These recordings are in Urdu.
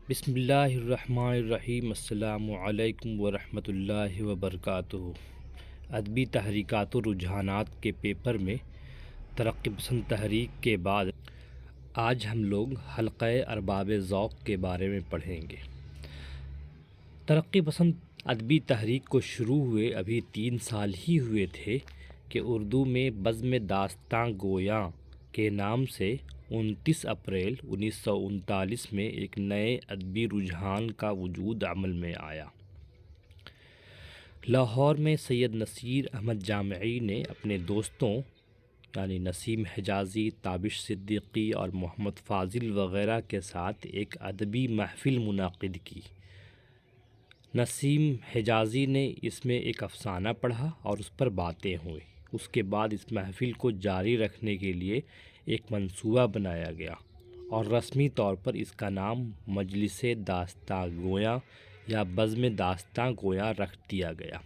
بسم اللہ الرحمن الرحیم۔ السلام علیکم ورحمۃ اللہ وبرکاتہ۔ ادبی تحریکات و رجحانات کے پیپر میں ترقی پسند تحریک کے بعد آج ہم لوگ حلقہ ارباب ذوق کے بارے میں پڑھیں گے۔ ترقی پسند ادبی تحریک کو شروع ہوئے ابھی 3 سال ہی ہوئے تھے کہ اردو میں بزم داستاں گویاں کے نام سے 29 اپریل 1939 میں ایک نئے ادبی رجحان کا وجود عمل میں آیا۔ لاہور میں سید نصیر احمد جامعی نے اپنے دوستوں یعنی نسیم حجازی، تابش صدیقی اور محمد فاضل وغیرہ کے ساتھ ایک ادبی محفل منعقد کی۔ نسیم حجازی نے اس میں ایک افسانہ پڑھا اور اس پر باتیں ہوئیں۔ اس کے بعد اس محفل کو جاری رکھنے کے لیے ایک منصوبہ بنایا گیا اور رسمی طور پر اس کا نام مجلس داستاں گویاں یا بزم داستاں گویاں رکھ دیا گیا۔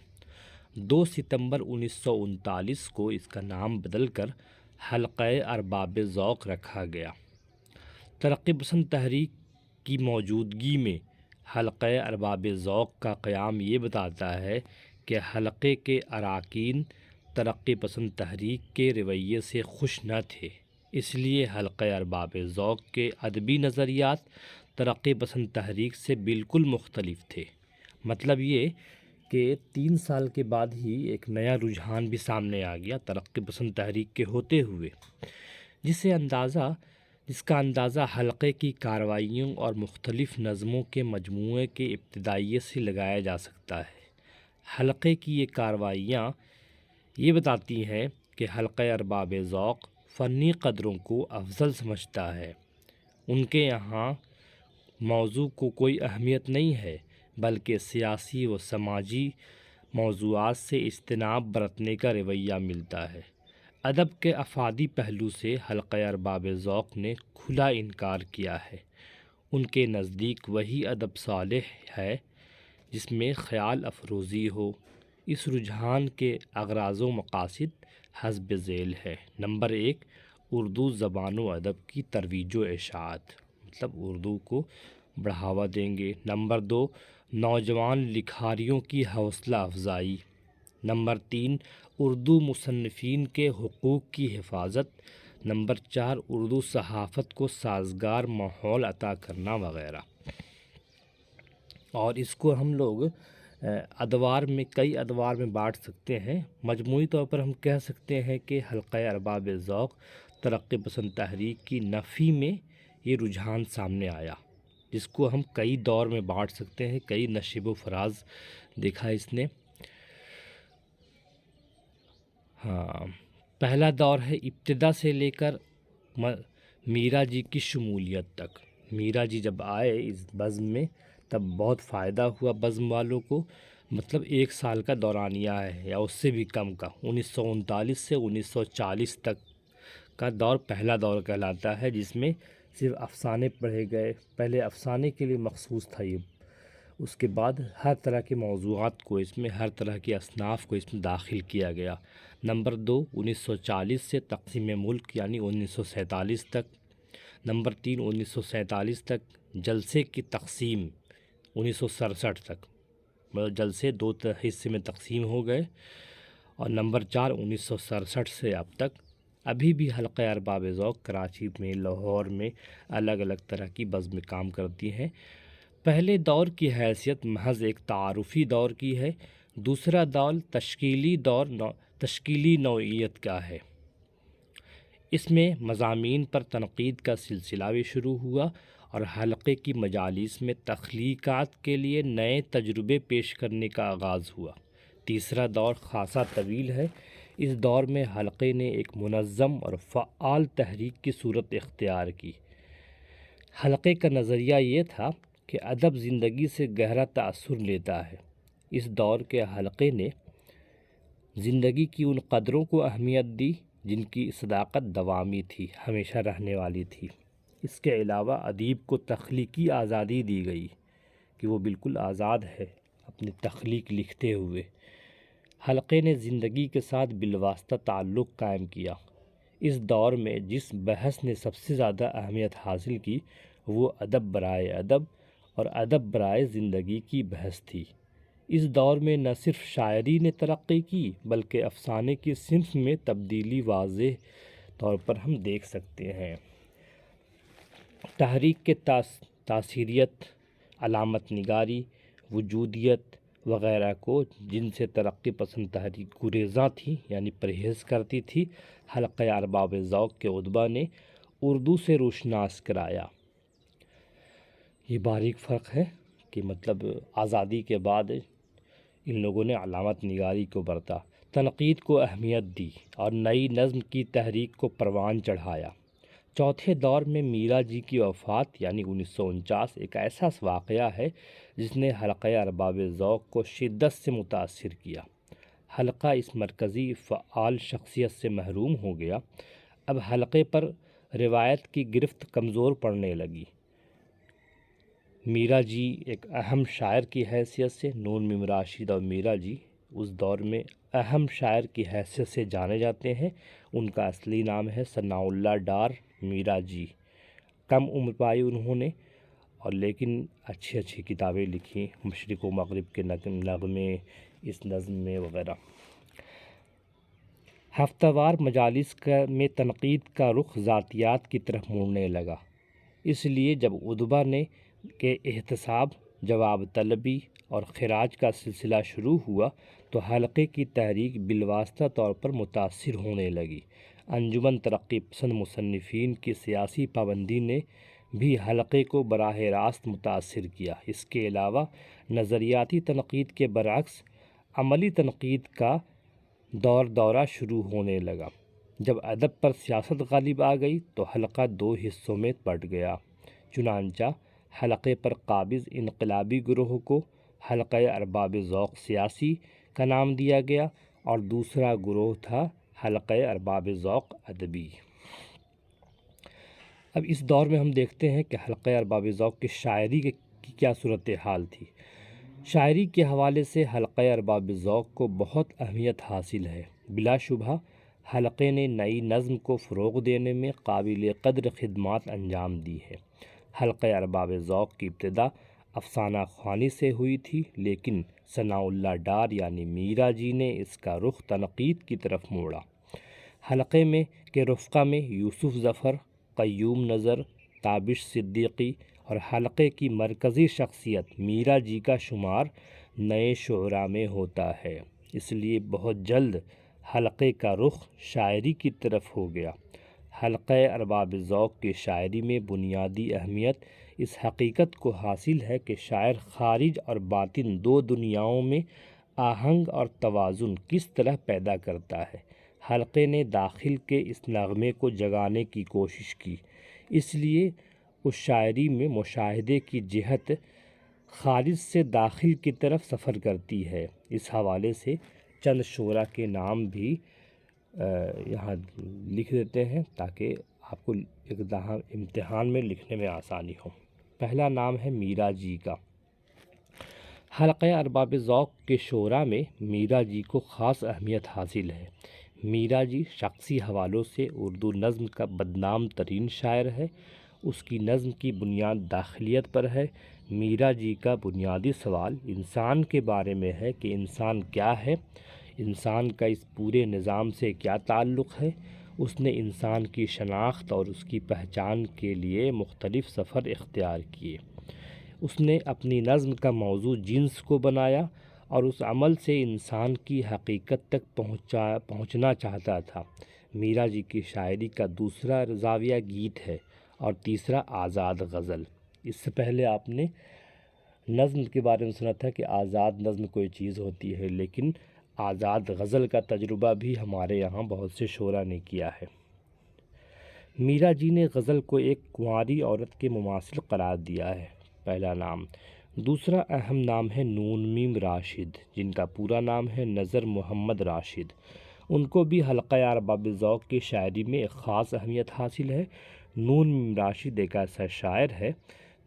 2 ستمبر 1939 کو اس کا نام بدل کر حلقہ ارباب ذوق رکھا گیا۔ ترقی پسند تحریک کی موجودگی میں حلقہ ارباب ذوق کا قیام یہ بتاتا ہے کہ حلقے کے اراکین ترقی پسند تحریک کے رویے سے خوش نہ تھے، اس لیے حلقہ ارباب ذوق کے ادبی نظریات ترقی پسند تحریک سے بالکل مختلف تھے۔ مطلب یہ کہ 3 سال کے بعد ہی ایک نیا رجحان بھی سامنے آ گیا ترقی پسند تحریک کے ہوتے ہوئے، جس کا اندازہ حلقے کی کارروائیوں اور مختلف نظموں کے مجموعے کے ابتدائیے سے لگایا جا سکتا ہے۔ حلقے کی یہ کارروائیاں یہ بتاتی ہیں کہ حلقہ ارباب ذوق فنی قدروں کو افضل سمجھتا ہے۔ ان کے یہاں موضوع کو کوئی اہمیت نہیں ہے، بلکہ سیاسی و سماجی موضوعات سے اجتناب برتنے کا رویہ ملتا ہے۔ ادب کے افادی پہلو سے حلقہ ارباب ذوق نے کھلا انکار کیا ہے۔ ان کے نزدیک وہی ادب صالح ہے جس میں خیال افروزی ہو۔ اس رجحان کے اغراض و مقاصد حسب ذیل ہے۔ نمبر 1، اردو زبان و ادب کی ترویج و اشاعت، مطلب اردو کو بڑھاوا دیں گے۔ نمبر 2، نوجوان لکھاریوں کی حوصلہ افزائی۔ نمبر 3، اردو مصنفین کے حقوق کی حفاظت۔ نمبر 4، اردو صحافت کو سازگار ماحول عطا کرنا وغیرہ۔ اور اس کو ہم لوگ کئی ادوار میں بانٹ سکتے ہیں۔ مجموعی طور پر ہم کہہ سکتے ہیں کہ حلقہ ارباب ذوق ترقی پسند تحریک کی نفی میں یہ رجحان سامنے آیا، جس کو ہم کئی دور میں بانٹ سکتے ہیں، کئی نشیب و فراز دیکھا اس نے۔ پہلا دور ہے ابتدا سے لے کر میرا جی کی شمولیت تک۔ میرا جی جب آئے اس بزم میں تب بہت فائدہ ہوا بزم والوں کو، مطلب 1 سال کا دورانیہ ہے یا اس سے بھی کم کا۔ 1939 سے 1940 تک کا دور پہلا دور کہلاتا ہے، جس میں صرف افسانے پڑھے گئے۔ پہلے افسانے کے لیے مخصوص تھا یہ، اس کے بعد ہر طرح کے موضوعات کو اس میں، ہر طرح کے اصناف کو اس میں داخل کیا گیا۔ نمبر 2، 1940 سے تقسیم ملک یعنی 1947 تک۔ نمبر 3، 1947 تک جلسے کی تقسیم 1967 تک، مطلب جلسے 2 حصے میں تقسیم ہو گئے۔ اور نمبر 4، 1967 سے اب تک ابھی بھی حلقہ ارباب ذوق کراچی میں، لاہور میں الگ الگ طرح کی بزم کام کرتی ہیں۔ پہلے دور کی حیثیت محض ایک تعارفی دور کی ہے، دوسرا دور تشکیلی نوعیت کا ہے۔ اس میں مضامین پر تنقید کا سلسلہ بھی شروع ہوا اور حلقے کی مجالس میں تخلیقات کے لیے نئے تجربے پیش کرنے کا آغاز ہوا۔ تیسرا دور خاصا طویل ہے۔ اس دور میں حلقے نے ایک منظم اور فعال تحریک کی صورت اختیار کی۔ حلقے کا نظریہ یہ تھا کہ ادب زندگی سے گہرا تأثر لیتا ہے۔ اس دور کے حلقے نے زندگی کی ان قدروں کو اہمیت دی جن کی صداقت دوامی تھی، ہمیشہ رہنے والی تھی۔ اس کے علاوہ ادیب کو تخلیقی آزادی دی گئی کہ وہ بالکل آزاد ہے اپنی تخلیق لکھتے ہوئے۔ حلقے نے زندگی کے ساتھ بالواسطہ تعلق قائم کیا۔ اس دور میں جس بحث نے سب سے زیادہ اہمیت حاصل کی وہ ادب برائے ادب اور ادب برائے زندگی کی بحث تھی۔ اس دور میں نہ صرف شاعری نے ترقی کی بلکہ افسانے کی صنف میں تبدیلی واضح طور پر ہم دیکھ سکتے ہیں۔ تحریک کے تاثیریت، علامت نگاری، وجودیت وغیرہ کو جن سے ترقی پسند تحریک گریزاں تھی یعنی پرہیز کرتی تھی، حلقہ ارباب ذوق کے ادبا نے اردو سے روشناس کرایا۔ یہ باریک فرق ہے کہ مطلب آزادی کے بعد ان لوگوں نے علامت نگاری کو برتا، تنقید کو اہمیت دی اور نئی نظم کی تحریک کو پروان چڑھایا۔ چوتھے دور میں میرا جی کی وفات یعنی 1949 ایک ایسا واقعہ ہے جس نے حلقہ ارباب ذوق کو شدت سے متاثر کیا۔ حلقہ اس مرکزی فعال شخصیت سے محروم ہو گیا۔ اب حلقے پر روایت کی گرفت کمزور پڑنے لگی۔ میرا جی ایک اہم شاعر کی حیثیت سے، نون میم راشد اور میرا جی اس دور میں اہم شاعر کی حیثیت سے جانے جاتے ہیں۔ ان کا اصلی نام ہے ثناء اللہ ڈار میرا جی۔ کم عمر پائی انہوں نے اور لیکن اچھی کتابیں لکھی، مشرق و مغرب کے نغمے، اس نظم میں وغیرہ۔ ہفتہ وار مجالس میں تنقید کا رخ ذاتیات کی طرف مڑنے لگا۔ اس لیے جب ادبا نے کہ احتساب، جواب طلبی اور خراج کا سلسلہ شروع ہوا تو حلقے کی تحریک بالواسطہ طور پر متاثر ہونے لگی۔ انجمن ترقی پسند مصنفین کی سیاسی پابندی نے بھی حلقے کو براہ راست متاثر کیا۔ اس کے علاوہ نظریاتی تنقید کے برعکس عملی تنقید کا دورہ شروع ہونے لگا۔ جب ادب پر سیاست غالب آ گئی تو حلقہ دو حصوں میں بٹ گیا۔ چنانچہ حلقے پر قابض انقلابی گروہ کو حلقہ ارباب ذوق سیاسی کا نام دیا گیا اور دوسرا گروہ تھا حلقہ ارباب ذوق ادبی۔ اب اس دور میں ہم دیکھتے ہیں کہ حلقہ ارباب ذوق کی شاعری کی کیا صورتحال تھی۔ شاعری کے حوالے سے حلقہ ارباب ذوق کو بہت اہمیت حاصل ہے۔ بلا شبہ حلقے نے نئی نظم کو فروغ دینے میں قابل قدر خدمات انجام دی ہے۔ حلقہ ارباب ذوق کی ابتدا افسانہ خوانی سے ہوئی تھی، لیکن ثناء اللہ ڈار یعنی میرا جی نے اس کا رخ تنقید کی طرف موڑا۔ حلقے میں کے رفقا میں یوسف ظفر، قیوم نظر، تابش صدیقی اور حلقے کی مرکزی شخصیت میرا جی کا شمار نئے شعراء میں ہوتا ہے۔ اس لیے بہت جلد حلقے کا رخ شاعری کی طرف ہو گیا۔ حلقہ ارباب ذوق کی شاعری میں بنیادی اہمیت اس حقیقت کو حاصل ہے کہ شاعر خارج اور باطن دو دنیاؤں میں آہنگ اور توازن کس طرح پیدا کرتا ہے۔ حلقے نے داخل کے اس نغمے کو جگانے کی کوشش کی، اس لیے اس شاعری میں مشاہدے کی جہت خارج سے داخل کی طرف سفر کرتی ہے۔ اس حوالے سے چند شعراء کے نام بھی یہاں لکھ دیتے ہیں تاکہ آپ کو امتحان میں لکھنے میں آسانی ہو۔ پہلا نام ہے میرا جی کا۔ حلقہ ارباب ذوق کے شعراء میں میرا جی کو خاص اہمیت حاصل ہے۔ میرا جی شخصی حوالوں سے اردو نظم کا بدنام ترین شاعر ہے۔ اس کی نظم کی بنیاد داخلیت پر ہے۔ میرا جی کا بنیادی سوال انسان کے بارے میں ہے کہ انسان کیا ہے، انسان کا اس پورے نظام سے کیا تعلق ہے۔ اس نے انسان کی شناخت اور اس کی پہچان کے لیے مختلف سفر اختیار کیے۔ اس نے اپنی نظم کا موضوع جنس کو بنایا اور اس عمل سے انسان کی حقیقت تک پہنچنا چاہتا تھا۔ میرا جی کی شاعری کا دوسرا زاویہ گیت ہے اور تیسرا آزاد غزل۔ اس سے پہلے آپ نے نظم کے بارے میں سنا تھا کہ آزاد نظم کوئی چیز ہوتی ہے، لیکن آزاد غزل کا تجربہ بھی ہمارے یہاں بہت سے شعراء نے کیا ہے۔ میرا جی نے غزل کو ایک کنواری عورت کے مماثل قرار دیا ہے، پہلا نام۔ دوسرا اہم نام ہے نون میم راشد، جن کا پورا نام ہے نذر محمد راشد۔ ان کو بھی حلقہ ارباب ذوق کی شاعری میں ایک خاص اہمیت حاصل ہے۔ نون میم راشد ایک ایسا شاعر ہے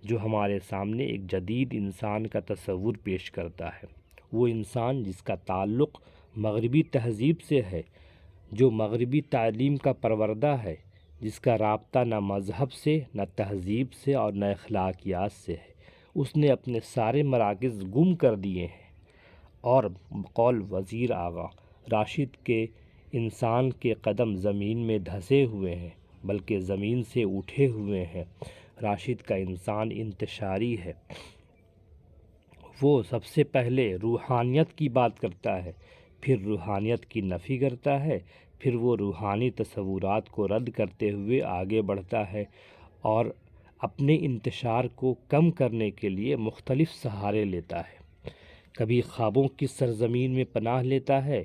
جو ہمارے سامنے ایک جدید انسان کا تصور پیش کرتا ہے۔ وہ انسان جس کا تعلق مغربی تہذیب سے ہے، جو مغربی تعلیم کا پروردہ ہے، جس کا رابطہ نہ مذہب سے، نہ تہذیب سے اور نہ اخلاقیات سے ہے۔ اس نے اپنے سارے مراکز گم کر دیے ہیں، اور بقول وزیر آغا راشد کے انسان کے قدم زمین میں دھسے ہوئے ہیں بلکہ زمین سے اٹھے ہوئے ہیں۔ راشد کا انسان انتشاری ہے، وہ سب سے پہلے روحانیت کی بات کرتا ہے، پھر روحانیت کی نفی کرتا ہے، پھر وہ روحانی تصورات کو رد کرتے ہوئے آگے بڑھتا ہے اور اپنے انتشار کو کم کرنے کے لیے مختلف سہارے لیتا ہے۔ کبھی خوابوں کی سرزمین میں پناہ لیتا ہے،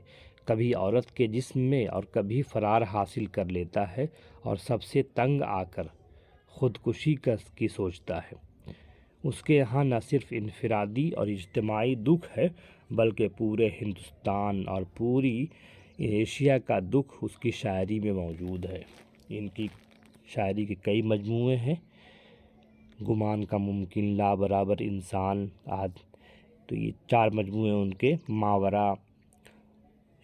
کبھی عورت کے جسم میں، اور کبھی فرار حاصل کر لیتا ہے اور سب سے تنگ آ کر خودکشی کی سوچتا ہے۔ اس کے یہاں نہ صرف انفرادی اور اجتماعی دکھ ہے بلکہ پورے ہندوستان اور پوری ایشیا کا دکھ اس کی شاعری میں موجود ہے۔ ان کی شاعری کے کئی مجموعے ہیں، گمان کا ممکن، لا برابر انسان، تو یہ 4 مجموعے ان کے ماورا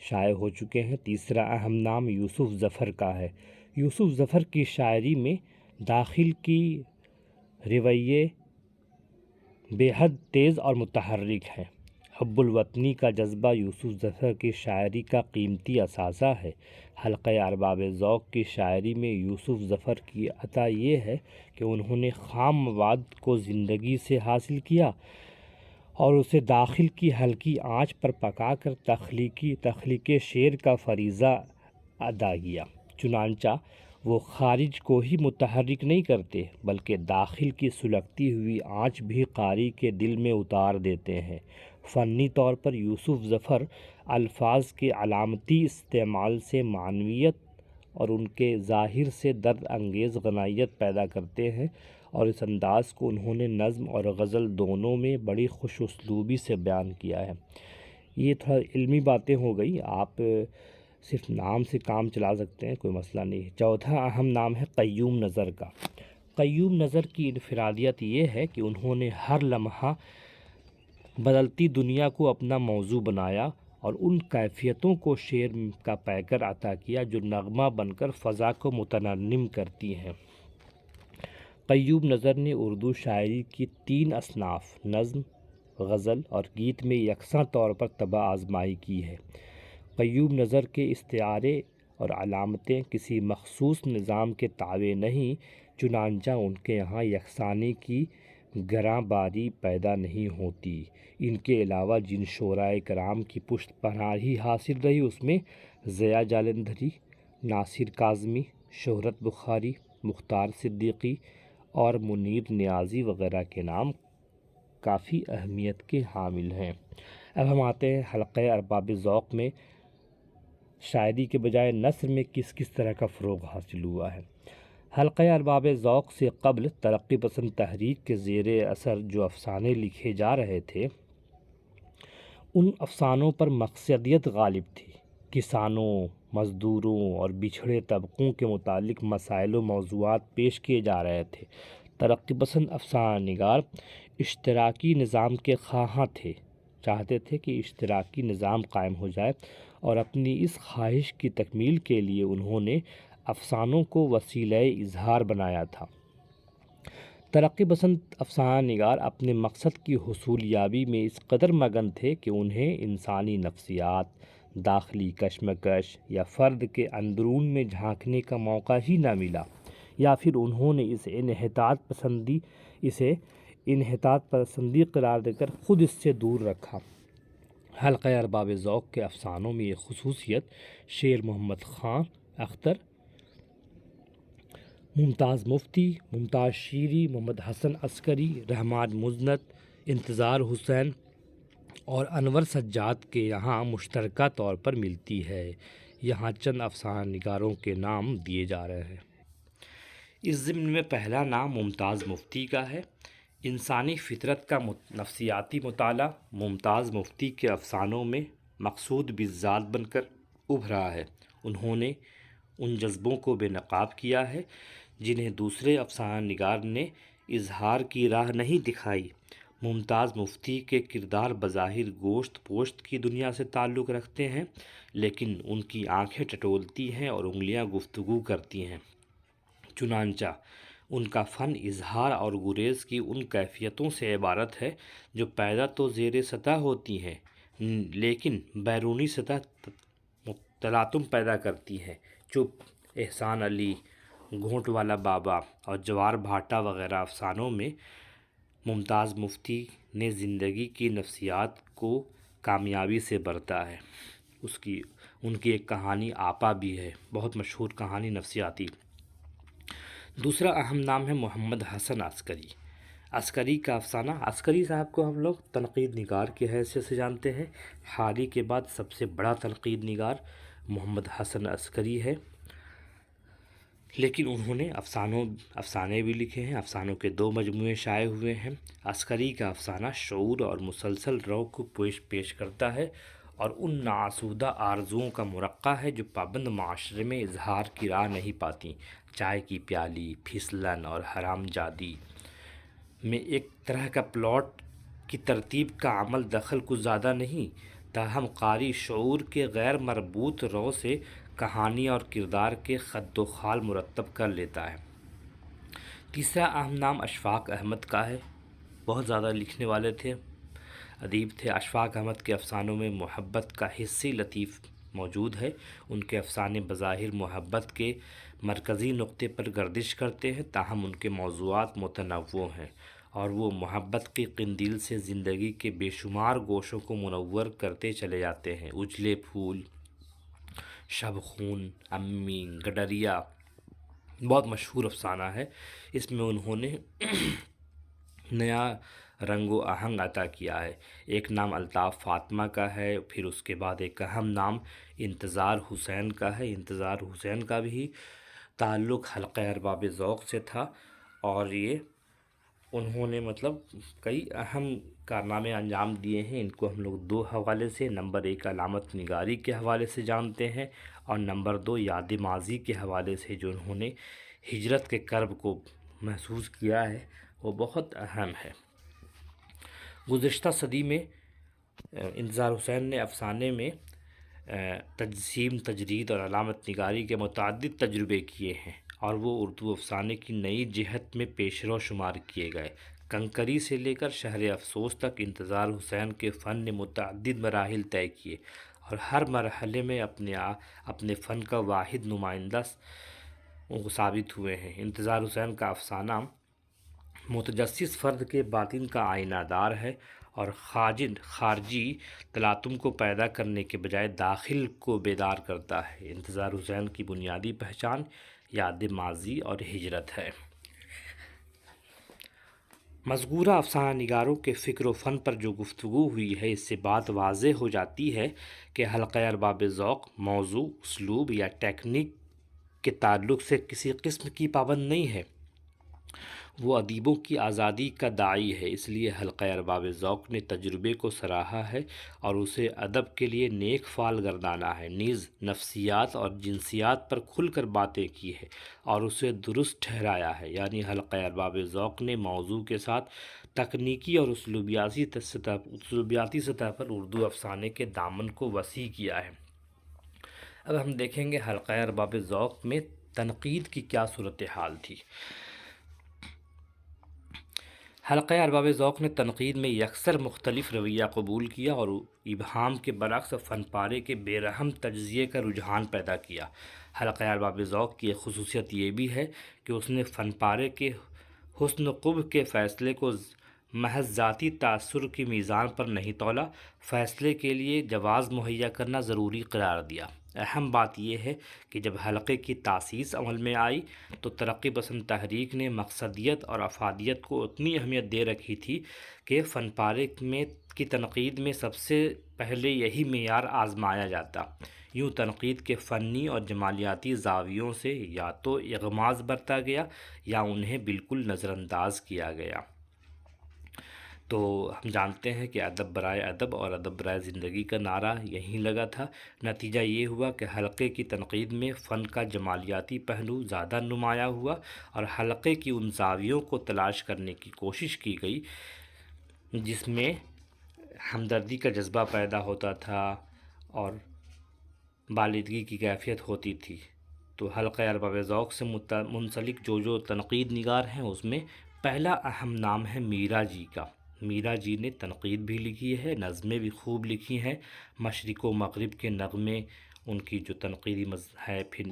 شائع ہو چکے ہیں۔ تیسرا اہم نام یوسف ظفر کا ہے۔ یوسف ظفر کی شاعری میں داخل کی رویے بے حد تیز اور متحرک ہیں۔ حب الوطنی کا جذبہ یوسف ظفر کی شاعری کا قیمتی اثاثہ ہے۔ حلقہ ارباب ذوق کی شاعری میں یوسف ظفر کی عطا یہ ہے کہ انہوں نے خام مواد کو زندگی سے حاصل کیا اور اسے داخل کی ہلکی آنچ پر پکا کر تخلیق شعر کا فریضہ ادا کیا۔ چنانچہ وہ خارج کو ہی متحرک نہیں کرتے بلکہ داخل کی سلگتی ہوئی آنچ بھی قاری کے دل میں اتار دیتے ہیں۔ فنی طور پر یوسف ظفر الفاظ کے علامتی استعمال سے معنویت اور ان کے ظاہر سے درد انگیز غنائیت پیدا کرتے ہیں، اور اس انداز کو انہوں نے نظم اور غزل دونوں میں بڑی خوش اسلوبی سے بیان کیا ہے۔ یہ تھوڑا علمی باتیں ہو گئی، آپ صرف نام سے کام چلا سکتے ہیں، کوئی مسئلہ نہیں ہے۔ چوتھا اہم نام ہے قیوم نظر کا۔ قیوم نظر کی انفرادیت یہ ہے کہ انہوں نے ہر لمحہ بدلتی دنیا کو اپنا موضوع بنایا اور ان کیفیتوں کو شعر کا پیکر عطا کیا جو نغمہ بن کر فضا کو مترنم کرتی ہیں۔ قیوم نظر نے اردو شاعری کی 3 اصناف نظم، غزل اور گیت میں یکساں طور پر طبع آزمائی کی ہے۔ قیوم نظر کے استعارے اور علامتیں کسی مخصوص نظام کے تابع نہیں، چنانچہ ان کے یہاں یکسانی کی گراں باری پیدا نہیں ہوتی۔ ان کے علاوہ جن شعراء کرام کی پشت پناہی حاصل رہی اس میں ضیاء جالندھری، ناصر کاظمی، شہرت بخاری، مختار صدیقی اور منیر نیازی وغیرہ کے نام کافی اہمیت کے حامل ہیں۔ اب ہم آتے ہیں حلقہ ارباب ذوق میں شاعری کے بجائے نثر میں کس کس طرح کا فروغ حاصل ہوا ہے۔ حلقہ ارباب ذوق سے قبل ترقی پسند تحریک کے زیر اثر جو افسانے لکھے جا رہے تھے، ان افسانوں پر مقصدیت غالب تھی۔ کسانوں، مزدوروں اور بچھڑے طبقوں کے متعلق مسائل و موضوعات پیش کیے جا رہے تھے۔ ترقی پسند افسانہ نگار اشتراکی نظام کے خواہاں تھے، چاہتے تھے کہ اشتراکی نظام قائم ہو جائے، اور اپنی اس خواہش کی تکمیل کے لیے انہوں نے افسانوں کو وسیلہ اظہار بنایا تھا۔ ترقی پسند افسانہ نگار اپنے مقصد کی حصول یابی میں اس قدر مگن تھے کہ انہیں انسانی نفسیات، داخلی کشمکش یا فرد کے اندرون میں جھانکنے کا موقع ہی نہ ملا، یا پھر انہوں نے اسے انحطاط پسندی قرار دے کر خود اس سے دور رکھا۔ حلقہ ارباب ذوق کے افسانوں میں یہ خصوصیت شیر محمد خان اختر، ممتاز مفتی، ممتاز شیری، محمد حسن عسکری، رحمان مزند، انتظار حسین اور انور سجاد کے یہاں مشترکہ طور پر ملتی ہے۔ یہاں چند افسانہ نگاروں کے نام دیے جا رہے ہیں۔ اس ضمن میں پہلا نام ممتاز مفتی کا ہے۔ انسانی فطرت کا نفسیاتی مطالعہ ممتاز مفتی کے افسانوں میں مقصود بالذات بن کر ابھرا ہے۔ انہوں نے ان جذبوں کو بے نقاب کیا ہے جنہیں دوسرے افسانہ نگار نے اظہار کی راہ نہیں دکھائی۔ ممتاز مفتی کے کردار بظاہر گوشت پوشت کی دنیا سے تعلق رکھتے ہیں، لیکن ان کی آنکھیں ٹٹولتی ہیں اور انگلیاں گفتگو کرتی ہیں۔ چنانچہ ان کا فن اظہار اور گریز کی ان کیفیتوں سے عبارت ہے جو پیدا تو زیر سطح ہوتی ہیں لیکن بیرونی سطح تلاطم پیدا کرتی ہیں۔ چپ، احسان علی، گھونٹ والا بابا اور جوار بھاٹا وغیرہ افسانوں میں ممتاز مفتی نے زندگی کی نفسیات کو کامیابی سے برتا ہے۔ ان کی ایک کہانی آپا بھی ہے، بہت مشہور کہانی نفسیاتی۔ دوسرا اہم نام ہے محمد حسن عسکری۔ عسکری کا افسانہ، عسکری صاحب کو ہم لوگ تنقید نگار کی حیثیت سے جانتے ہیں۔ حال ہی کے بعد سب سے بڑا تنقید نگار محمد حسن عسکری ہے، لیکن انہوں نے افسانے بھی لکھے ہیں۔ افسانوں کے 2 مجموعے شائع ہوئے ہیں۔ عسکری کا افسانہ شعور اور مسلسل رو کو پیش کرتا ہے اور ان ناآسودہ آرزوؤں کا مرقع ہے جو پابند معاشرے میں اظہار کی راہ نہیں پاتی۔ چائے کی پیالی، پھسلن اور حرام جادی میں ایک طرح کا پلاٹ کی ترتیب کا عمل دخل کچھ زیادہ نہیں، تاہم قاری شعور کے غیر مربوط رو سے کہانی اور کردار کے خط و خال مرتب کر لیتا ہے۔ تیسرا اہم نام اشفاق احمد کا ہے، بہت زیادہ لکھنے والے تھے، ادیب تھے۔ اشفاق احمد کے افسانوں میں محبت کا حصہ لطیف موجود ہے۔ ان کے افسانے بظاہر محبت کے مرکزی نقطے پر گردش کرتے ہیں، تاہم ان کے موضوعات متنوع ہیں اور وہ محبت کی قندیل سے زندگی کے بے شمار گوشوں کو منور کرتے چلے جاتے ہیں۔ اجلے پھول، شب خون، امی، گڈریا بہت مشہور افسانہ ہے۔ اس میں انہوں نے نیا رنگ و آہنگ عطا کیا ہے۔ ایک نام الطاف فاطمہ کا ہے، پھر اس کے بعد ایک اہم نام انتظار حسین کا ہے۔ انتظار حسین کا بھی تعلق حلقہ ارباب ذوق سے تھا اور یہ انہوں نے کئی اہم کارنامے انجام دیے ہیں۔ ان کو ہم لوگ 2 حوالے سے، نمبر 1 علامت نگاری کے حوالے سے جانتے ہیں اور نمبر 2 یاد ماضی کے حوالے سے، جو انہوں نے ہجرت کے کرب کو محسوس کیا ہے، وہ بہت اہم ہے۔ گزشتہ صدی میں انتظار حسین نے افسانے میں تجسیم، تجرید اور علامت نگاری کے متعدد تجربے کیے ہیں اور وہ اردو افسانے کی نئی جہت میں پیشرو شمار کیے گئے۔ کنکری سے لے کر شہر افسوس تک انتظار حسین کے فن نے متعدد مراحل طے کیے اور ہر مرحلے میں اپنے فن کا واحد نمائندہ ثابت ہوئے ہیں۔ انتظار حسین کا افسانہ متجسس فرد کے باطن کا آئینہ دار ہے اور خارجی تلاطم کو پیدا کرنے کے بجائے داخل کو بیدار کرتا ہے۔ انتظار حسین کی بنیادی پہچان یاد ماضی اور ہجرت ہے۔ مذکورہ افسانہ نگاروں کے فکر و فن پر جو گفتگو ہوئی ہے، اس سے بات واضح ہو جاتی ہے کہ حلقہ ارباب ذوق موضوع، اسلوب یا ٹیکنیک کے تعلق سے کسی قسم کی پابند نہیں ہے، وہ ادیبوں کی آزادی کا داعی ہے۔ اس لیے حلقہ ارباب ذوق نے تجربے کو سراہا ہے اور اسے ادب کے لیے نیک فعل گردانا ہے، نیز نفسیات اور جنسیات پر کھل کر باتیں کی ہے اور اسے درست ٹھہرایا ہے۔ یعنی حلقہ ارباب ذوق نے موضوع کے ساتھ تکنیکی اور اسلوبیاتی سطح پر اردو افسانے کے دامن کو وسیع کیا ہے۔ اب ہم دیکھیں گے حلقہ ارباب ذوق میں تنقید کی کیا صورتحال تھی۔ حلقہ ارباب ذوق نے تنقید میں یکسر مختلف رویہ قبول کیا اور ابہام کے برعکس فن پارے کے بے رحم تجزیے کا رجحان پیدا کیا۔ حلقہ ارباب ذوق کی ایک خصوصیت یہ بھی ہے کہ اس نے فن پارے کے حسن و قبح کے فیصلے کو محض ذاتی تاثر کی میزان پر نہیں تولا، فیصلے کے لیے جواز مہیا کرنا ضروری قرار دیا۔ اہم بات یہ ہے کہ جب حلقے کی تاسیس عمل میں آئی تو ترقی پسند تحریک نے مقصدیت اور افادیت کو اتنی اہمیت دے رکھی تھی کہ فن پارے کی تنقید میں سب سے پہلے یہی معیار آزمایا جاتا۔ یوں تنقید کے فنی اور جمالیاتی زاویوں سے یا تو اغماض برتا گیا یا انہیں بالکل نظر انداز کیا گیا۔ تو ہم جانتے ہیں کہ ادب برائے ادب اور ادب برائے زندگی کا نعرہ یہیں لگا تھا۔ نتیجہ یہ ہوا کہ حلقے کی تنقید میں فن کا جمالیاتی پہلو زیادہ نمایاں ہوا اور حلقے کی ان زاویوں کو تلاش کرنے کی کوشش کی گئی جس میں ہمدردی کا جذبہ پیدا ہوتا تھا اور بالادگی کی کیفیت ہوتی تھی۔ تو حلقہ ارباب ذوق سے منسلک جو تنقید نگار ہیں اس میں پہلا اہم نام ہے میرا جی کا۔ میرا جی نے تنقید بھی لکھی ہے، نظمیں بھی خوب لکھی ہیں، مشرق و مغرب کے نغمے ان کی جو تنقیدی ہے۔ پھر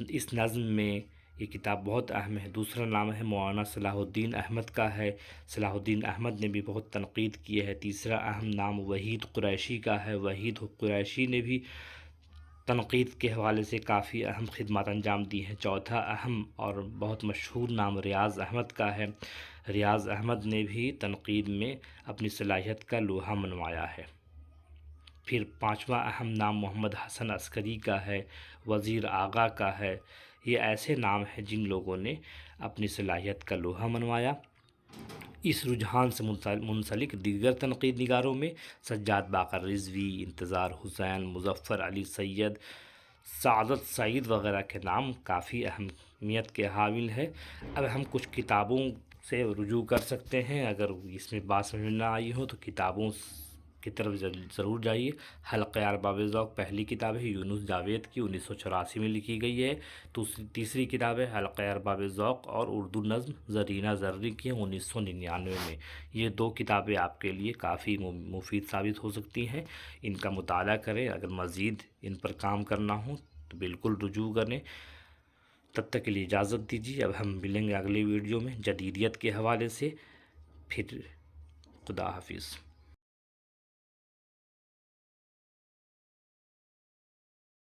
اس نظم میں یہ کتاب بہت اہم ہے۔ دوسرا نام ہے مولانا صلاح الدین احمد کا ہے، صلاح الدین احمد نے بھی بہت تنقید کی ہے۔ تیسرا اہم نام وحید قریشی کا ہے، وحید قریشی نے بھی تنقید کے حوالے سے کافی اہم خدمات انجام دی ہیں۔ چوتھا اہم اور بہت مشہور نام ریاض احمد کا ہے، ریاض احمد نے بھی تنقید میں اپنی صلاحیت کا لوہا منوایا ہے۔ پھر پانچواں اہم نام محمد حسن عسکری کا ہے، وزیر آغا کا ہے۔ یہ ایسے نام ہیں جن لوگوں نے اپنی صلاحیت کا لوہا منوایا۔ اس رجحان سے منسلک دیگر تنقید نگاروں میں سجاد باقر رضوی، انتظار حسین، مظفر علی سید، سعادت سعید وغیرہ کے نام کافی اہمیت کے حامل ہے۔ اب ہم کچھ کتابوں سے رجوع کر سکتے ہیں، اگر اس میں بات سمجھ نہ آئی ہو تو کتابوں کی طرف ضرور جائیے۔ حلقہ ارباب ذوق پہلی کتاب ہے، یونس جاوید کی، 1984 میں لکھی گئی ہے۔ تیسری کتاب ہے حلقہ ارباب ذوق اور اردو نظم زرینہ زرری کی، 1999 میں۔ یہ دو کتابیں آپ کے لیے کافی مفید ثابت ہو سکتی ہیں، ان کا مطالعہ کریں۔ اگر مزید ان پر کام کرنا ہو تو بالکل رجوع کریں۔ تب تک کے لیے اجازت دیجیے، اب ہم ملیں گے اگلے ویڈیو میں جدیدیت کے حوالے سے۔ پھر خدا حافظ۔